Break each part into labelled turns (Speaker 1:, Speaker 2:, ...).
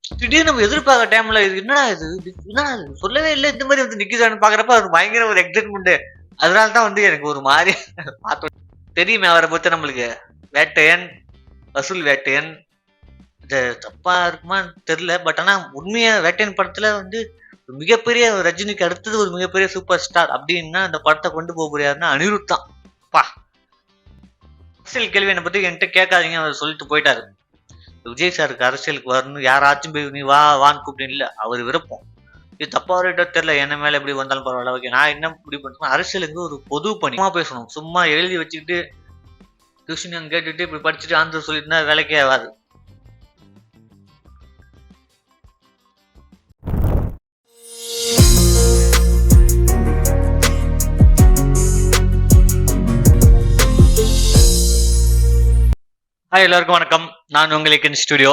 Speaker 1: திடீர்னு நம்ம எதிர்பார்க்க டைம்ல இது என்னடா என்னடா சொல்லவே இல்லை இந்த மாதிரி வந்து நிக்குதான்னு பாக்குறப்ப அது பயங்கர ஒரு எக்ஸைட்மெண்ட். அதனால தான் வந்து எனக்கு ஒரு மாதிரி பார்த்தோம். தெரியுமே அவரை பத்தி நம்மளுக்கு. வேட்டையன், வசூல் வேட்டையன். இது தப்பா இருக்குமான்னு தெரியல. பட் ஆனா உண்மையா வேட்டையன் படத்துல வந்து மிகப்பெரிய ரஜினிக்கு அடுத்தது ஒரு மிகப்பெரிய சூப்பர் ஸ்டார் அப்படின்னா அந்த படத்தை கொண்டு போக முடியாதுன்னா அனிருத் தான். பா, அரசியல் கேள்வி என்னை பத்தி என்கிட்ட கேட்காதீங்க அவர் சொல்லிட்டு போயிட்டாரு. விஜய் சாருக்கு அரசியலுக்கு வரணும் யாராச்சும் போய் நீ வா வான்னு கூப்பிட்டு இல்ல அவர் விருப்பம். இது தப்பா வரட்டோ தெரியல, என்ன மேல எப்படி வந்தாலும் பரவாயில்ல. ஓகே, நான் என்ன முடிவு பண்ணுறேன், அரசியலுக்கு ஒரு பொது பணி பேசணும். சும்மா எழுதி வச்சுக்கிட்டு டியூஷன் கேட்டுட்டு இப்படி படிச்சுட்டு ஆன்சர் சொல்லிட்டு இருந்தா வேலைக்கே ஆகாது. ஹாய் எல்லாருக்கும் வணக்கம். நான் உங்களுக்கு இந்த ஸ்டுடியோ.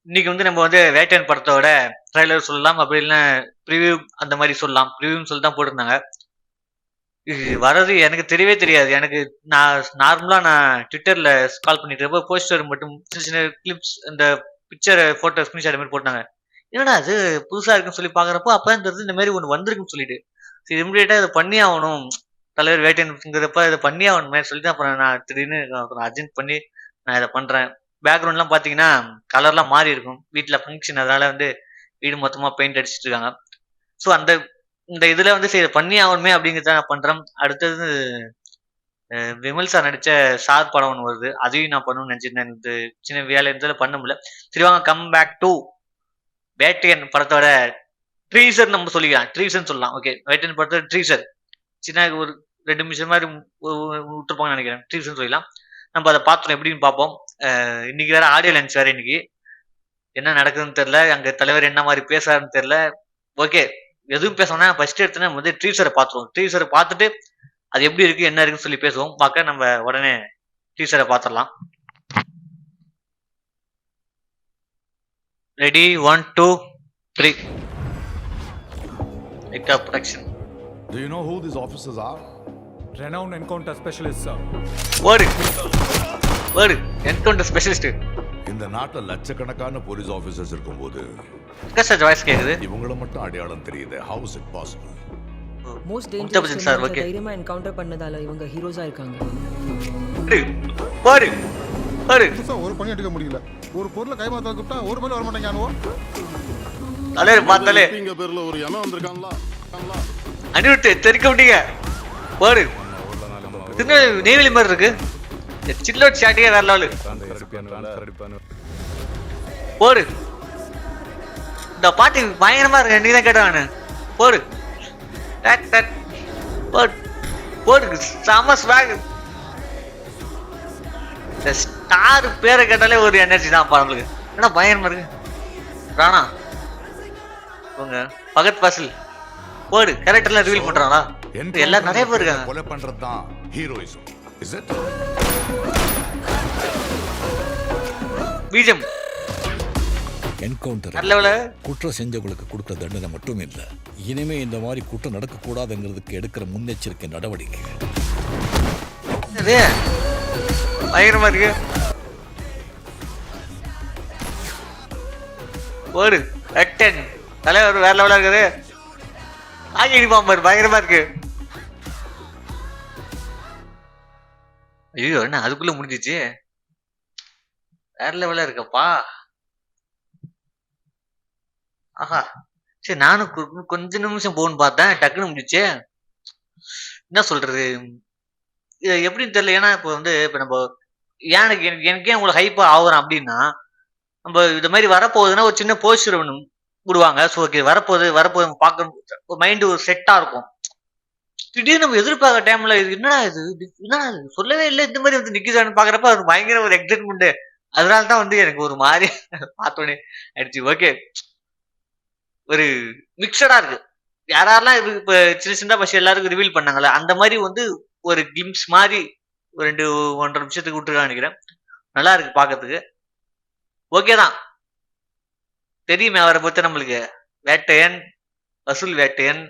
Speaker 1: இன்னைக்கு வந்து நம்ம வந்து வேட்டையன் படத்தோட ட்ரைலர் சொல்லலாம், அப்படி இல்லைன்னா ப்ரிவியூ அந்த மாதிரி சொல்லலாம். ப்ரிவியூன்னு சொல்லி தான் போட்டிருந்தாங்க. இது வர்றது எனக்கு தெரியவே தெரியாது. எனக்கு நான் ட்விட்டர்ல ஸ்கால் பண்ணிட்டு இருப்ப போஸ்டர் மட்டும் சின்ன சின்ன கிளிப்ஸ் இந்த பிக்சர் போட்டோ ஸ்கிரீன்ஷாட் மாதிரி போட்டாங்க. என்னடா அது புதுசா இருக்குன்னு சொல்லி பாக்குறப்போ அப்பதான் தெரிஞ்சு இந்த மாதிரி ஒன்று வந்திருக்குன்னு சொல்லிட்டு சரி இமிடியேட்டா இதை பண்ணி ஆகணும். தலைவர் வேட்டையன்ங்கிறப்ப இதை பண்ணி ஆகணும் மாதிரி சொல்லிட்டு அப்புறம் நான் திடீர்னு அப்புறம் அர்ஜென்ட் பண்ணி நான் இதை பண்றேன். பேக்ரவுண்ட்லாம் பாத்தீங்கன்னா கலர்லாம் மாறி இருக்கும். வீட்டில் ஃபங்க்ஷன், அதனால வந்து வீடு மொத்தமா பெயிண்ட் அடிச்சிட்டு இருக்காங்க. ஸோ அந்த இந்த இதுல வந்து சரி பண்ணி ஆகணுமே அப்படிங்கிறத நான் பண்றேன். அடுத்தது விமல் சார் நடிச்ச சார் படம் ஒன்று வருது, அதையும் நான் பண்ணணும்னு நினைச்சிருந்தேன். இந்த சின்ன வேலை இருந்ததுல பண்ண முடியல. சரி வாங்க கம் பேக் டு வேட்டையன் படத்தோட ட்ரீசர் நம்ம சொல்லிக்கலாம். ட்ரீசர்னு சொல்லலாம். ஓகே, வேட்டையன் படத்தோட ட்ரீசர் சின்ன ஒரு 2 நிமிஷம் மாதிரி விட்டுருப்பாங்கன்னு நினைக்கிறேன். ட்ரீசர்னு சொல்லலாம். நம்ம அதை பார்த்தோம் எப்படின்னு பார்ப்போம். இன்னைக்கு வேற ஆடியோ லான்ச் வேற. இன்னைக்கு என்ன நடக்குதுன்னு தெரியல, அங்க தலைவர் என்ன மாதிரி பேசுறாருன்னு தெரியல. ஓகே, எதுவும் பேசணும்னா ஃபர்ஸ்ட் எடுத்தோன்னா வந்து ட்ரீசரை பார்த்துருவோம். ட்ரீசரை பார்த்துட்டு அது எப்படி இருக்கு என்ன இருக்குன்னு சொல்லி பேசுவோம். பார்க்க நம்ம உடனே ட்ரீசரை பார்த்துடலாம். Ready, 1 2 3. Makeup production.
Speaker 2: Do you know who these officers are?
Speaker 3: Renowned encounter specialist, sir.
Speaker 1: Word encounter specialist.
Speaker 2: இந்த நாட்டுல லட்சக்கணக்கான போலீஸ் ஆபீசர்ஸ் இருக்கும்போது
Speaker 1: சார் வாய்ஸ் கேக்குது,
Speaker 2: இவங்கள மட்டும் அடையாளம் தெரியுது. How is it possible?
Speaker 4: Most dangerous sir. Okay, தைரியமா என்கவுண்டர் பண்ணதால இவங்க ஹீரோஸா இருக்காங்க.
Speaker 1: பாரு
Speaker 5: ஒரு பணி எடுக்க முடியல. ஒரு பொருளை கைமாத்த கூப்பிட்டா ஒரு பணி வர மாட்டேங்கானுவோ.
Speaker 1: தலைவர் பார்த்தாலே
Speaker 5: இங்க பேர்ல ஒரு எண்ணம் வந்திருக்கான்ல.
Speaker 1: அனிருத் தெரிக்க விட்டீங்க. பாரு நெய்வேலி மாதிரி இருக்கு. சில்லோட் ஷாட்டியே வேற லெவலு. போடு, இந்த பாட்டு பயங்கரமா இருக்கு. நீ தான் கேட்டானு போடு போடு செம ஸ்வாக். இந்த ஸ்டார் பேரை கேட்டாலே ஒரு எனர்ஜி தான் நம்மளுக்கு. என்ன பயங்கரமா இருக்கு. ராணா உங்க பகத் பாசில் போடு கேரக்டர்லாம் ரிவீல் பண்றாங்களா? எல்லாரும் நிறைய பேர் இருக்காங்க.
Speaker 2: கொலை பண்றது தான் ஹீரோயிசம். Is it?
Speaker 1: பீஜம்
Speaker 6: என்கவுண்டர் குற்றம் செஞ்சவங்களுக்கு கொடுக்குற தண்டனை மட்டும் இல்லை, இனிமே இந்த மாதிரி குற்றம் நடக்கக்கூடாதுங்கிறதுக்கு எடுக்கிற முன்னெச்சரிக்கை நடவடிக்கை.
Speaker 1: பயங்கரமா இருக்கு. ஒரு ஆக்டன் தலைவர் வேற லெவலா இருக்குது. பயங்கரமா இருக்கு. ஐயோ என்ன அதுக்குள்ள முடிஞ்சிச்சு. வேற லெவலா இருக்கப்பா. ஆஹா, சரி நானும் கொஞ்ச நிமிஷம் போகணும்னு பார்த்தேன், டக்குன்னு முடிஞ்சிச்சு. என்ன சொல்றது எப்படின்னு தெரியல. ஏன்னா இப்போ வந்து இப்போ நம்ம எனக்கே உங்களுக்கு ஹைப்பா ஆகுறோம் அப்படின்னா நம்ம இந்த மாதிரி வரப்போகுதுன்னா ஒரு சின்ன போஸ்டர் ஒன்று விடுவாங்க. ஸோ ஓகே வரப்போகுது பார்க்க மைண்டு ஒரு செட்டா இருக்கும். திடீர்னு நம்ம எதிர்பார்க்க டைம்ல இது என்னடா சொல்லவே இல்லை இந்த மாதிரி வந்து நிக்குதான்னு பாக்குறப்ப அது பயங்கர ஒரு எக்ஸைட்மெண்ட். அதனாலதான் வந்து எனக்கு ஒரு மாதிரி பார்த்தோன்னே ஆயிடுச்சு. ஓகே, ஒரு மிக்சடா இருக்கு. யாரெல்லாம் இது இப்ப சின்ன சின்ன பஸ் எல்லாருக்கும் ரிவீல் பண்ணாங்கல்ல, அந்த மாதிரி வந்து ஒரு கிளிம்ஸ் மாதிரி ஒரு 1.5 நிமிஷத்துக்கு விட்டுருக்கான்னு நினைக்கிறேன். நல்லா இருக்கு பாக்கிறதுக்கு. ஓகே தான், தெரியுமே அவரை பத்தி நம்மளுக்கு. வேட்டையன், வசூல் வேட்டையன்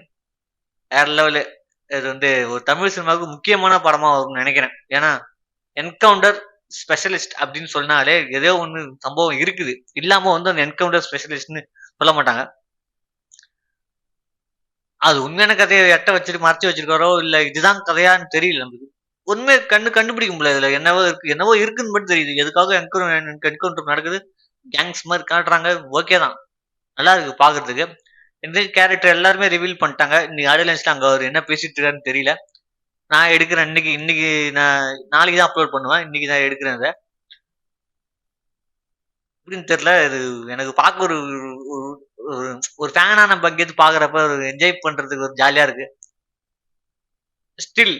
Speaker 1: வேற லெவலு. இது வந்து ஒரு தமிழ் சினிமாவுக்கு முக்கியமான படமா வரும்னு நினைக்கிறேன். ஏன்னா என்கவுண்டர் ஸ்பெஷலிஸ்ட் அப்படின்னு சொன்னாலே ஏதோ ஒண்ணு சம்பவம் இருக்குது. இல்லாம வந்து அந்த என்கவுண்டர் ஸ்பெஷலிஸ்ட்னு சொல்ல மாட்டாங்க. அது உண்மையான கதைய எட்ட வச்சுட்டு மறைச்சு வச்சிருக்காரோ, இல்ல இதுதான் கதையான்னு தெரியல நமக்கு. உண்மைய கண்டுபிடிக்க முடியல. இதுல என்னவோ இருக்குன்னு மட்டும் தெரியுது. எதுக்காக என்கவுண்டர் நடக்குது. கேங்ஸ் மாரி காட்டுறாங்க. ஓகே தான். நல்லா இருக்கு பாக்குறதுக்கு. இந்த கேரக்டர் எல்லாருமே ரிவீல் பண்ணிட்டாங்க. இன்னைக்கு ஆடியன்ஸ்ல அங்க அவர் என்ன பேசிட்டு இருக்காருன்னு தெரியல. நான் எடுக்கிறேன் இன்னைக்கு நான் நாளைக்கு தான் அப்லோட் பண்ணுவேன். இன்னைக்கு தான் எடுக்கிறேன் இத. எப்படின்னு தெரியல. இது எனக்கு பார்க்க ஒரு ஒரு- ஒரு ஒரு ஃபேனா நம்ம அங்கேயிருந்து பாக்குறப்ப ஒரு என்ஜாய் பண்றதுக்கு ஒரு ஜாலியா இருக்கு. ஸ்டில்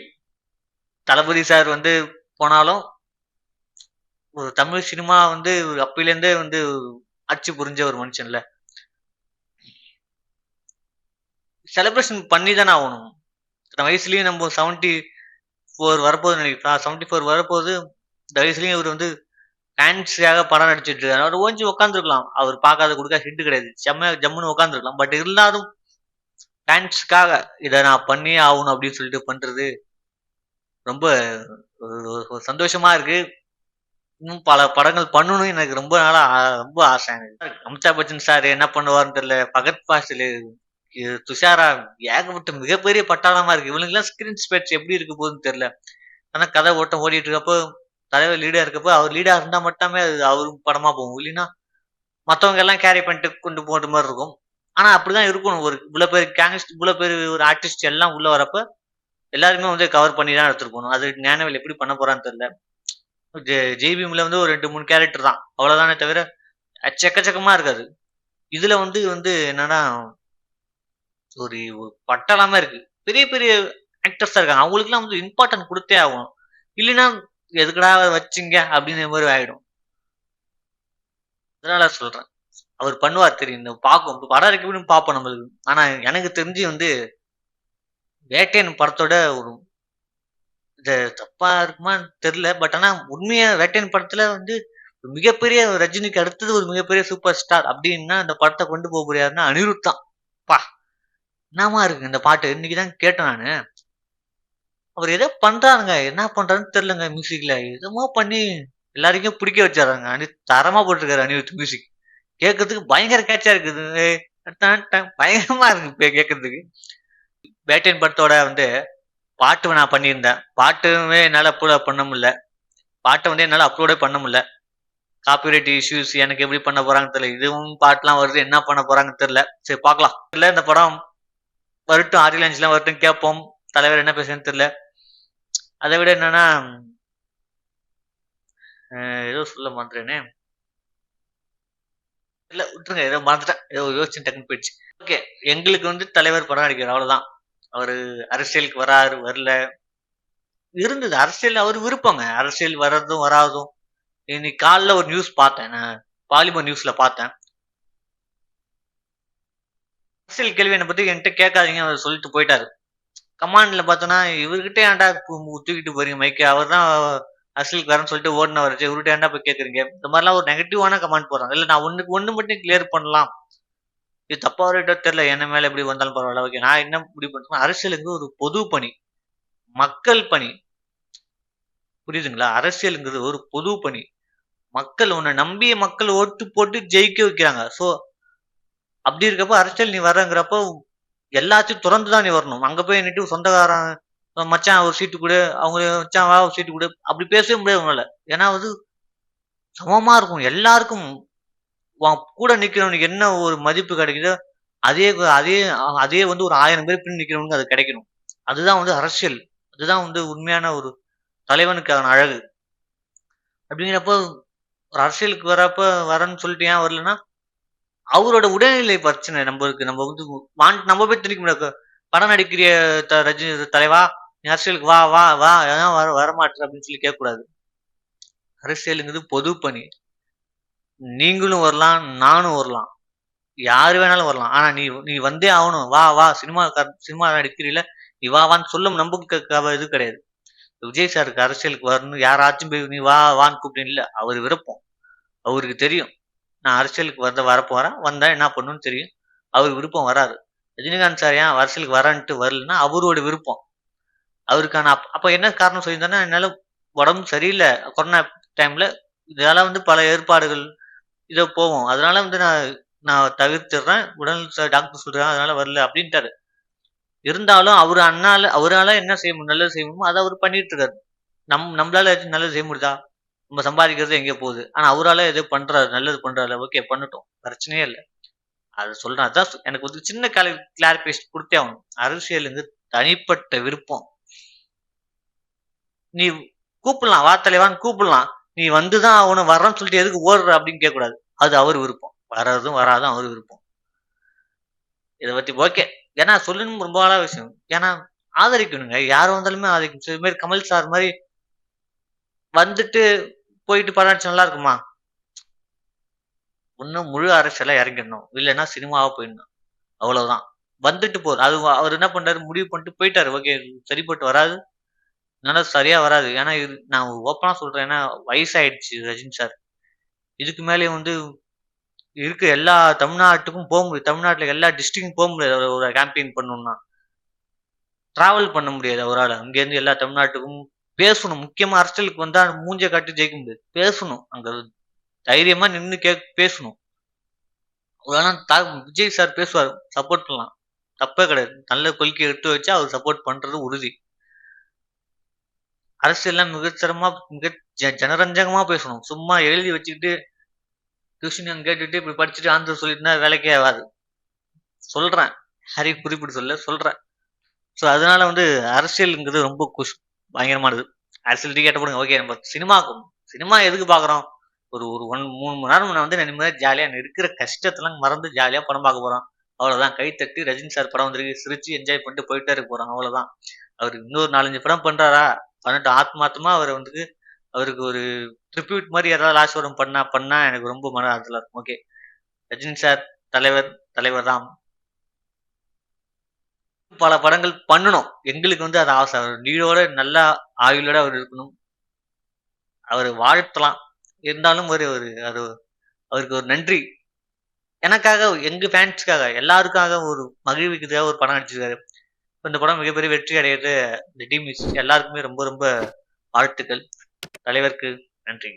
Speaker 1: தளபதி சார் வந்து போனாலும் ஒரு தமிழ் சினிமா வந்து அப்பையிலேருந்தே வந்து அச்சு புரிஞ்ச ஒரு மனுஷன்ல செலிப்ரேஷன் பண்ணி தானே ஆகணும். இத்தனை வயசுலயும் நம்ம 74 வரப்போகுது நினைக்கிறேன். 74 வரப்போகுது. இந்த வயசுலயும் இவர் வந்து ஃபேன்ஸுக்காக படம் நடிச்சிட்டு இருக்காரு. அவர் ஓஞ்சி உட்காந்துருக்கலாம். அவர் பார்க்காத கொடுக்க ஹிட் கிடையாது. செம்ம ஜம்முன்னு உட்காந்துருக்கலாம். பட் இருந்தாலும் ஃபேன்ஸுக்காக இதை நான் பண்ணியே ஆகணும் அப்படின்னு சொல்லிட்டு பண்றது ரொம்ப ஒரு சந்தோஷமா இருக்கு. இன்னும் பல படங்கள் பண்ணணும்னு எனக்கு ரொம்ப நாளா ரொம்ப ஆசை எனக்கு. அமிதாப் பச்சன் சார் என்ன பண்ணுவாருன்னு தெரியல. பகத் பாசில் துஷாரா ஏகப்பட்ட மிகப்பெரிய பட்டாளமா இருக்கு. இவனுக்குலாம் ஸ்கிரீன் ஸ்பேட்ஸ் எப்படி இருக்க போகுதுன்னு தெரியல. ஆனா கதை ஓட்டம் ஓடிட்டு இருக்கப்போ தலைவர் லீடா இருக்கப்போ அவர் லீடா இருந்தா மட்டுமே அது அவருக்கு படமா போகும். இல்லைன்னா மத்தவங்க எல்லாம் கேரி பண்ணிட்டு கொண்டு போற மாதிரி இருக்கும். ஆனா அப்படிதான் இருக்கணும். ஒரு இவ்வளவு பேர் கேங்ஸ்ட் இவ்வளவு பேர் ஒரு ஆர்டிஸ்ட் எல்லாம் உள்ள வரப்ப எல்லாருமே வந்து கவர் பண்ணி தான் எடுத்துட்டு போகணும். அது ஞானவேல் எப்படி பண்ண போறான்னு தெரியல. ஜெய்பீம்ல வந்து ஒரு 2-3 கேரக்டர் தான் அவ்வளவுதானே தவிர எக்கச்சக்கமா இருக்காது. இதுல வந்து என்னன்னா ஒரு பட்டாளமா இருக்கு. பெரிய பெரிய ஆக்டர்ஸா இருக்காங்க. அவங்களுக்கு எல்லாம் வந்து இம்பார்ட்டன்ட் கொடுத்தே ஆகணும். இல்லைன்னா எதுக்கடா வச்சிங்க அப்படிங்கிற மாதிரி ஆயிடும். அதனால சொல்றேன் அவர் பண்ணுவார் தெரியும். இந்த பார்க்கும் படம் இருக்கு பார்ப்போம் நம்மளுக்கு. ஆனா எனக்கு தெரிஞ்சு வந்து வேட்டையன் படத்தோட ஒரு இது தப்பா இருக்குமான்னு தெரியல. பட் ஆனா உண்மையா வேட்டையன் படத்துல வந்து மிகப்பெரிய ரஜினிக்கு அடுத்தது ஒரு மிகப்பெரிய சூப்பர் ஸ்டார் அப்படின்னா இந்த படத்தை கொண்டு போக முடியாதுன்னா அனிருத் தான். பா என்னமா இருக்கு இந்த பாட்டு. இன்னைக்குதான் கேட்டேன் நானு. அவர் ஏதோ பண்றாருங்க. என்ன பண்றாருன்னு தெரியலங்க. மியூசிக்ல எதுமோ பண்ணி எல்லாருக்கும் பிடிக்க வச்சாருங்க. தரமா போட்டிருக்காரு அனிருத் மியூசிக். கேட்கறதுக்கு பயங்கர கேட்சா இருக்குது. பயங்கரமா இருக்கு கேட்கறதுக்கு. வேட்டையன் படத்தோட வந்து பாட்டு நான் பண்ணியிருந்தேன். பாட்டுமே என்னால அப்லோட் பண்ண முடியல. பாட்டை வந்து என்னால அப்லோடே பண்ண முடியல. காப்பிரைட் இஷ்யூஸ் எனக்கு எப்படி பண்ண போறாங்கன்னு தெரியல. இதுவும் பாட்டுலாம் வருது. என்ன பண்ண போறாங்கன்னு தெரியல. சரி பார்க்கலாம். இல்ல இந்த படம் வரட்டும். ஆடியன்ஸ்லாம் வரட்டும் கேட்போம். தலைவர் என்ன பேசுறேன்னு தெரியல. அதை விட என்னன்னா ஏதோ சொல்ல மாட்டேனே. இல்ல விட்டுருங்க. ஏதோ மறந்துட்டேன். ஏதோ யோசிச்சு டக்குன்னு போயிடுச்சு. ஓகே எங்களுக்கு வந்து தலைவர் படம் நடிக்கிறார் அவ்வளவுதான். அவரு அரசியலுக்கு வராரு வரல இருந்தது. அரசியல் அவர் விருப்பங்க. அரசியல் வர்றதும் வராதும். இன்னைக்கு காலைல ஒரு நியூஸ் பார்த்தேன். நான் பாலிமர் நியூஸ்ல பார்த்தேன். அரசியல் கேள்வி என்னை பத்தி என்கிட்ட கேட்காதீங்க அவர் சொல்லிட்டு போயிட்டாரு. கமாண்ட்ல பார்த்தோன்னா இவர்கிட்ட ஏன்டா தூக்கிட்டு போறீங்க மைக்கு. அவர் தான் அரசியலுக்கு வரேன்னு சொல்லிட்டு ஓடினவர். இவர்கிட்ட ஏன்டா போய் கேட்குறீங்க. இந்த மாதிரிலாம் ஒரு நெகட்டிவான கமெண்ட் போடுறாங்க. இல்ல நான் ஒண்ணு மட்டும் கிளியர் பண்ணலாம். இது தப்பா வரட்டோ தெரியல. என்ன மேல எப்படி வந்தாலும் பரவாயில்ல. ஓகே நான் என்ன முடிவு பண்றேன்னா அரசியலுங்கிறது ஒரு பொது பணி. மக்கள் பணி. புரியுதுங்களா. அரசியலுங்கிறது ஒரு பொது பணி. மக்கள் உன்னை நம்பிய மக்கள் ஓட்டு போட்டு ஜெயிக்க வைக்கிறாங்க. சோ அப்படி இருக்கப்ப அரசியல் நீ வர்றங்கிறப்போ எல்லாத்தையும் திறந்துதான் நீ வரணும். அங்க போய் நின்று சொந்தக்காரன் மச்சான் ஒரு சீட்டு கூட அவங்க மச்சான் வா ஒரு சீட்டு கூட அப்படி பேசவே முடியாது உங்களால. ஏன்னா வந்து சமமா இருக்கும் எல்லாருக்கும். கூட நிக்கிறவனுக்கு என்ன ஒரு மதிப்பு கிடைக்குதோ அதே அதே அதே வந்து ஒரு 1000 பேர் பின் நிக்கிறவனுக்கு அது கிடைக்கணும். அதுதான் வந்து அரசியல். அதுதான் வந்து உண்மையான ஒரு தலைவனுக்கான அழகு. அப்படிங்கிறப்போ ஒரு அரசியலுக்கு வரப்ப வரேன்னு சொல்லிட்டு ஏன் வரலன்னா அவரோட உடல்நிலை பிரச்சனை நம்மளுக்கு. நம்ம வந்து நம்ம போய் திணிக்க முடியாது. படம் நடிக்கிற ரஜினி தலைவா நீ அரசியலுக்கு வா வா வா ஏன் வரமாட்டேற அப்படின்னு சொல்லி கேட்கக்கூடாது. அரசியலுங்கிறது பொது பணி. நீங்களும் வரலாம் நானும் வரலாம். யாரு வேணாலும் வரலாம். ஆனா நீ நீ வந்தே ஆகணும். வா வா சினிமா நடிக்கிறீல நீ வா வான்னு சொல்ல நம்பிக்கை இது கிடையாது. விஜய் சாருக்கு அரசியலுக்கு வரணும் யாராச்சும் போய் நீ வா வான்னு கூப்பிட்டேன் இல்ல. அவர் விருப்பம். அவருக்கு தெரியும் நான் அரசியலுக்கு வரப்போறேன். வந்தா என்ன பண்ணணும்னு தெரியும். அவர் விருப்பம் வராது. ரஜினிகாந்த் சார் ஏன் அரசியலுக்கு வரன்ட்டு வரலன்னா அவரோட விருப்பம். அவருக்கான அப்ப என்ன காரணம் சொல்லியிருந்தாருன்னா என்னால உடம்பு சரியில்லை கொரோனா டைம்ல, இதனால வந்து பல ஏற்பாடுகள் இதை போவோம், அதனால வந்து நான் தவிர்த்துடுறேன், டாக்டர் சொல்றேன் அதனால வரல அப்படின்ட்டாரு. இருந்தாலும் அவரால என்ன செய்ய முடியும், நல்லது செய்ய முடியுமோ அதை அவர் பண்ணிட்டு இருக்காரு. நம்மளால ஏதாச்சும் நல்லது செய்ய முடியுதா? நம்ம சம்பாதிக்கிறது எங்கே போகுது? ஆனா அவரால ஏதோ பண்றாரு, நல்லது பண்றாரு, ஓகே பண்ணட்டும், பிரச்சனையே இல்லை. அது சொல்றேன். அதான் எனக்கு வந்து சின்ன கிளாரிபிகேஷன் கொடுத்தே ஆகணும். அரசியலுங்க தனிப்பட்ட விருப்பம். நீ கூப்பிடலாம், வா தலைவான்னு கூப்பிடலாம், நீ வந்துதான் அவனை வர்றன்னு சொல்லிட்டு எதுக்கு ஓடுற அப்படின்னு கேட்க கூடாது. அது அவர் விருப்பம், வர்றதும் வராதும் அவர் விருப்பம். இதை பத்தி ஓகே, ஏன்னா சொல்லணும் ரொம்ப நாளா விஷயம். ஏன்னா ஆதரிக்கணுங்க, யாரும் வந்தாலுமே ஆதரிக்கணும். இது மாதிரி கமல் சார் மாதிரி வந்துட்டு போயிட்டு படம் அடிச்சு நல்லா இருக்குமா? இன்னும் முழு அரசியலா இறங்கிடணும், இல்லைன்னா சினிமாவா போயிடணும், அவ்வளவுதான். வந்துட்டு போகுது அது அவர் என்ன பண்றாரு, முடிவு பண்ணிட்டு போயிட்டாரு. ஓகே, சரிப்பட்டு வராது, என்னால சரியா வராது. ஏன்னா நான் ஓப்பனா சொல்றேன், ஏன்னா வயசாயிடுச்சு ரஜினி சார். இதுக்கு மேலே வந்து இருக்க எல்லா தமிழ்நாட்டுக்கும் போக முடியும், தமிழ்நாட்டுல எல்லா டிஸ்ட்ரிக்டும் போக முடியாது. ஒரு கேம்பெயின் பண்ணணும்னா டிராவல் பண்ண முடியாது அவரால். அங்கேருந்து எல்லா தமிழ்நாட்டுக்கும் பேசணும். முக்கியமா அரசியலுக்கு வந்தா மூஞ்ச காட்டி ஜெயிக்க முடியாது, பேசணும். அங்க தைரியமா நின்று பேசணும். விஜய் சார் பேசுவார், சப்போர்ட் பண்ணலாம், தப்பே கிடையாது. நல்ல கொள்கை எடுத்து வச்சா அவர் சப்போர்ட் பண்றது உறுதி. அரசியல்லாம் மிகச்சிரமா ஜனரஞ்சகமா பேசணும். சும்மா எழுதி வச்சுக்கிட்டு டியூஷன் கேட்டுட்டு இப்படி படிச்சுட்டு ஆன்சர் சொல்லிட்டுனா வேலைக்கே ஆகாது. சொல்றேன், யாரையும் குறிப்பிட்டு சொல்றேன். ஸோ அதனால வந்து அரசியலுங்கிறது ரொம்ப பயங்கரமானது. அரசியல் டிக்கெட்டை போடுங்க, ஓகே. நம்ம சினிமா எதுக்கு பாக்குறோம்? ஒரு 3 மணி நேரம் நான் வந்து நிம்மதியா ஜாலியா இருக்கிற கஷ்டத்தெல்லாம் மறந்து ஜாலியா படம் பார்க்க போறோம், அவ்வளவுதான். கை தட்டி ரஜினி சார் படம் வந்திருக்கு, சிரிச்சு என்ஜாய் பண்ணிட்டு போயிட்டே இருக்க போறோம், அவ்வளவுதான். அவர் இன்னொரு 4-5 படம் பண்றாரா, பண்ணிட்டு ஆத்மாத்தமா அவர் வந்து அவருக்கு ஒரு ட்ரிபியூட் மாதிரி ஏதாவது லாஸ்ட் வரும் பண்ணா எனக்கு ரொம்ப மன ஆறுதலா இருக்கும். ஓகே, ரஜினி சார் தலைவர் தான். பல படங்கள் பண்ணணும், எங்களுக்கு வந்து அது ஆசை. அவர் நீடோட நல்லா ஆயுளோட அவர் இருக்கணும், அவர் வாழ்த்தலாம். இருந்தாலும் அவருக்கு ஒரு நன்றி. எனக்காக, எங்க ஃபேன்ஸ்க்காக, எல்லாருக்காக ஒரு மகிழ்விக்கிறதுக்காக ஒரு படம் நடிச்சிருக்காரு. இந்த படம் மிகப்பெரிய வெற்றி அடையிறது இந்த டீம் எல்லாருக்குமே ரொம்ப ரொம்ப வாழ்த்துக்கள். தலைவருக்கு நன்றி.